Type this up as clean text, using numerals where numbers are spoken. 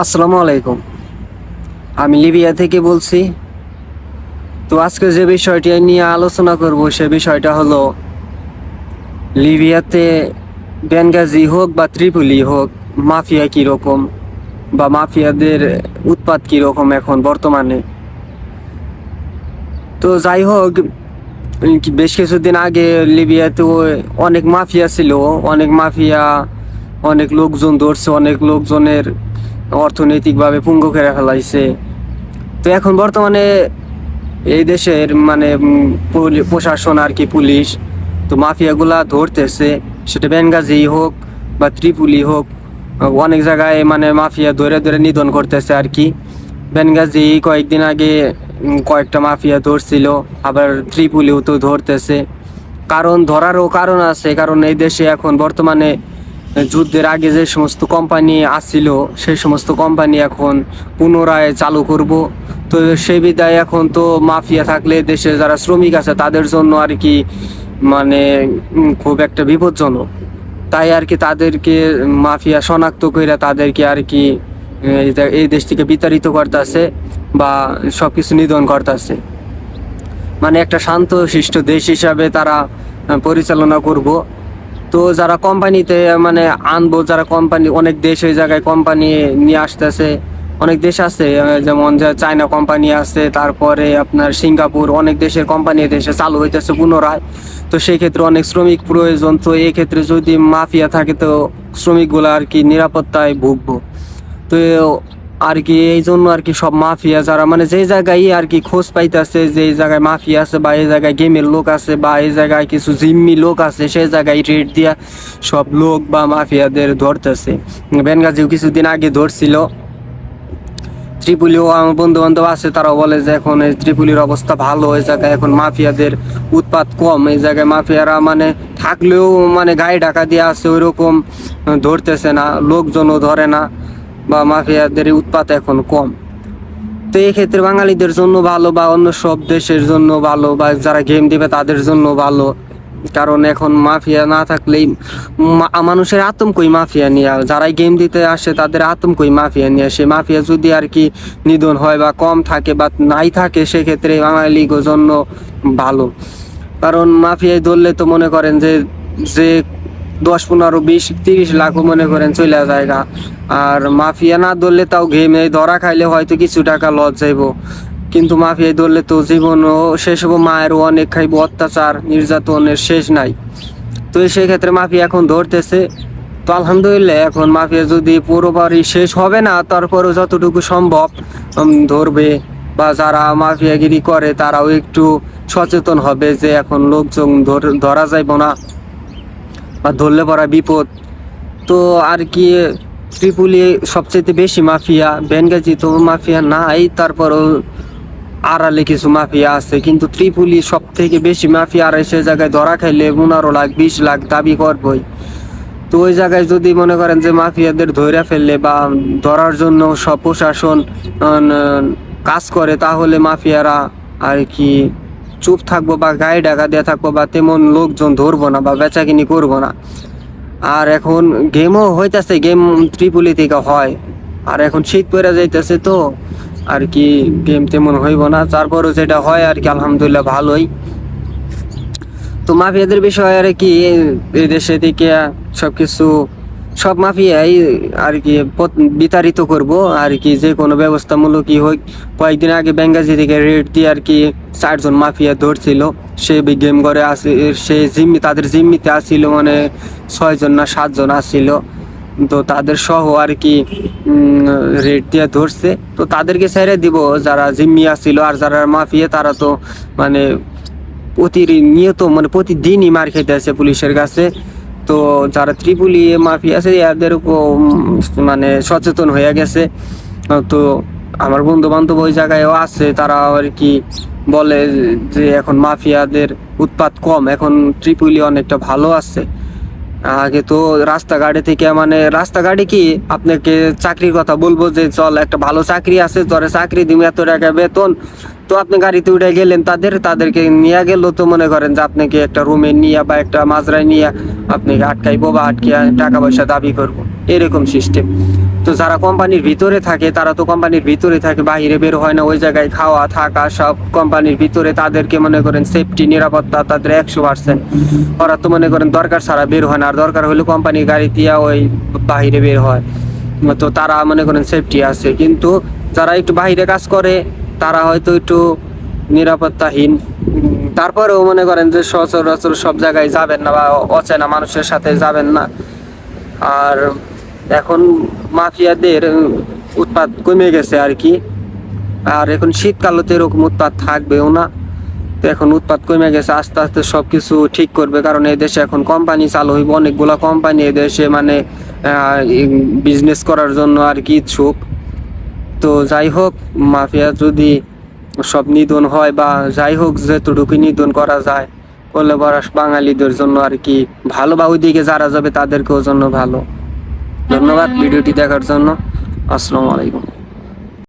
আসসালামু আলাইকুম। আমি লিবিয়া থেকে বলছি। তো আজকে যে বিষয়টি নিয়ে আলোচনা করব সে বিষয়টা হলো লিবিয়াতে বেনগাজি হোক বা ত্রিপলি হোক, মাফিয়া কীরকম বা মাফিয়াদের উৎপাত কীরকম এখন বর্তমানে। তো যাই হোক, বেশ কিছুদিন আগে লিবিয়াতে অনেক মাফিয়া ছিল, অনেক মাফিয়া, অনেক লোকজন ধরছে, অনেক লোকজনের অর্থনৈতিকভাবে পঙ্গু করে ফেলাইছে। তো এখন বর্তমানে এই দেশের মানে প্রশাসন আর কি, পুলিশ তো মাফিয়াগুলা ধরতেছে, সেটা বেনগাজি হোক বা ত্রিপুলি হোক। অনেক জায়গায় মানে মাফিয়া ধরে ধরে নিধন করতেছে আর কি। বেনগাজি কয়েকদিন আগে কয়েকটা মাফিয়া ধরছিল, আবার ত্রিপুলিও তো ধরতেছে। কারণ ধরারও কারণ আছে, কারণ এই দেশে এখন বর্তমানে যুদ্ধের আগে যে সমস্ত কোম্পানি আসছিল সেই সমস্ত কোম্পানি এখন পুনরায় চালু করব। তো সেই বিদায় এখন তো মাফিয়া থাকলে দেশে যারা শ্রমিক আছে তাদের জন্য আর কি মানে খুব একটা বিপজ্জনক। তাই আর কি তাদেরকে মাফিয়া শনাক্ত করে তাদেরকে আর কি এই দেশ থেকে বিতাড়িত করতেছে বা সব কিছু নিধন করতেছে। মানে একটা শান্ত শিষ্ট দেশ হিসাবে তারা পরিচালনা করব। তো যারা কোম্পানিতে মানে আনবো, যারা কোম্পানি, অনেক দেশ এই জায়গায় কোম্পানি নিয়ে আসতেছে। অনেক দেশ আছে যেমন যে চায়না কোম্পানি আছে, তারপরে আপনার সিঙ্গাপুর, অনেক দেশের কোম্পানি দেশে চালু হইতেছে পুনরায়। তো সেই ক্ষেত্রে অনেক শ্রমিক প্রয়োজন। তো এই ক্ষেত্রে যদি মাফিয়া থাকে তো শ্রমিকগুলো আর কি নিরাপত্তায় ভুগবো। তো আর কি এই জন্য আর কি সব মাফিয়া যারা মানে যে জায়গায় আর কি খোঁজ পাইতেছে যে এই জায়গায় মাফিয়া আছে বা এই জায়গায় গেমের লোক আছে বা এই জায়গায় কিছু জিম্মি লোক আছে, সেই জায়গায় রেড দিয়া সব লোক বা মাফিয়াদের ধরতেছে। বেনগাজিও কিছুদিন আগে ধরছিল। ত্রিপুলিও আমার বন্ধু বান্ধব আছে, তারাও বলে যে এখন এই ত্রিপুলির অবস্থা ভালো, এই জায়গায় এখন মাফিয়াদের উৎপাত কম। এই জায়গায় মাফিয়ারা মানে থাকলেও মানে গায়ে ঢাকা দিয়ে আছে, ওইরকম ধরতেছে না, লোকজনও ধরে না বা মাফিয়াদের উৎপাত এখন কম। তো এই ক্ষেত্রে বাঙালিদের জন্য ভালো বা অন্য সব দেশের জন্য ভালো বা যারা গেম দিবে তাদের জন্য ভালো। কারণ এখন মাফিয়া না থাকলেই মানুষের আতঙ্কই মাফিয়া নিয়ে, যারাই গেম দিতে আসে তাদের আতঙ্কই মাফিয়া নিয়ে আসে। মাফিয়া যদি আর কি নিধন হয় বা কম থাকে বা নাই থাকে, সেক্ষেত্রে বাঙালির জন্য ভালো। কারণ মাফিয়ায় ধরলে তো মনে করেন যে যে 10, 15, 20, 30 লাখও মনে করেন চলে জায়গা। আর মাফিয়া না ধরলে তাও গেমে ধরা খাইলে হয়তো কিছু টাকা লস যাইব, কিন্তু মাফিয়ায় ধরলে তো জীবনও শেষ হবো, মায়েরও অনেক খাইব, অত্যাচার নির্যাতনের শেষ নাই। তো সেক্ষেত্রে মাফিয়া এখন ধরতেছে। তো আলহামদুলিল্লাহ, এখন মাফিয়া যদি পুরোপুরি শেষ হবে না, তারপরেও যতটুকু সম্ভব ধরবে। বা যারা মাফিয়াগিরি করে তারাও একটু সচেতন হবে যে এখন লোকজন ধরা যাইব না বা ধরলে পড়া বিপদ। তো আর কি ত্রিপুলি সবচেয়ে বেশি মাফিয়া, বেনগাজি তো মাফিয়া নাই, তারপরও আড়ালে কিছু মাফিয়া আছে, কিন্তু ত্রিপুলি সব থেকে বেশি মাফিয়া। আর সে জায়গায় ধরা খাইলে 15 লাখ 20 লাখ দাবি করবই। তো ওই জায়গায় যদি মনে করেন যে মাফিয়াদের ধরে ফেললে বা ধরার জন্য সব প্রশাসন কাজ করে, তাহলে মাফিয়ারা আর কি চুপ থাকবো বা গায়ে ঢাকা দিয়ে থাকবো বা তেমন লোকজন ধরবো না বা বেচাকিনি করবো না। আর এখন গেমও হইতেছে, গেম ত্রিপুলি থেকে হয়। আর এখন শীত পড়ে যাইতেছে, তো আর কি গেম তেমন হইব না, তারপরও যেটা হয় আর কি আলহামদুলিল্লাহ ভালোই। তো মাফিয়াদের বিষয়ে আর কি এই দেশে থেকে সবকিছু সব মাফিয়াই আর কি বিতাড়িত করব আর কি, যে কোনো ব্যবস্থামূলকই হোক। কয়েকদিন আগে বেঙ্গাজি থেকে রেড দিয়ে আর কি 4 জন মাফিয়া ধরছিল, সে গেম করে আসে, সে জিম্মি, তাদের জিম্মিতে আসছিল মানে 6 জন না 7 জন আসছিল। তো তাদের সহ আর কি রেড দিয়ে ধরছে। তো তাদেরকে ছেড়ে দিব যারা জিম্মি আসছিল, আর যারা মাফিয়া তারা তো মানে প্রতিনিয়ত মানে প্রতিদিনই মার খেতে আছে পুলিশের কাছে। তো যারা ত্রিপুলি মাফিয়া আছে এদেরও মানে সচেতন হয়ে গেছে। তো আমার বন্ধু বান্ধব ওই জায়গায়ও আছে, তারা আর কি বলে যে এখন মাফিয়াদের উৎপাত কম, এখন ত্রিপুলি অনেকটা ভালো আছে। আগে তো রাস্তাঘাটে থেকে মানে রাস্তাঘাটে কি আপনাকে চাকরির কথা বলবো যে চল একটা ভালো চাকরি আছে, তোরে চাকরি দিবি, এত টাকা বেতন। তো আপনি গাড়িতে উঠে গেলেন, তাদেরকে নিয়ে গেল, তো মনে করেন যে আপনাকে একটা রুমে নিয়ে বা একটা মাজরায় নিয়ে আপনাকে আটকাইবো বা আটকে টাকা পয়সা দাবি করবো। এরকম সিস্টেম। তো যারা কোম্পানির ভিতরে থাকে তারা তো কোম্পানির ভিতরে থাকে, বাইরে বের হয় না, ওই জায়গায় খাওয়া থাকা সব কোম্পানির ভিতরে, তাদেরকে মনে করেন সেফটি নিরাপত্তা তাদের 100%। ওরা তো মনে করেন দরকার ছাড়া বের হয় না, আর দরকার হলে কোম্পানির গাড়ি দিয়া ওই বাইরে বের হয়, তো তারা মনে করেন সেফটি আছে। কিন্তু যারা একটু বাইরে কাজ করে তারা হয়তো একটু নিরাপত্তাহীন। তারপরেও মনে করেন যে সচরাচর সব জায়গায় যাবেন না বা অচেনা মানুষের সাথে যাবেন না। আর এখন মাফিয়াদের উৎপাত কমে গেছে আর কি। আর এখন শীতকালে তো এরকম উৎপাত থাকবেও না। তো এখন উৎপাত কমে গেছে, আস্তে আস্তে সবকিছু ঠিক করবে, কারণ এই দেশে এখন কোম্পানি চালু হইব, অনেকগুলা কোম্পানি এই দেশে মানে বিজনেস করার জন্য আর কি ইচ্ছুক। তো যাই হোক, মাফিয়া যদি সব নিধন হয় বা যাই হোক যতটুকু নিধন করা যায় করলে বড় বাঙালিদের জন্য আর কি ভালো, বা ওইদিকে যারা যাবে তাদেরকেও জন্য ভালো। ধন্যবাদ ভিডিওটি দেখার জন্য। আসসালামু আলাইকুম।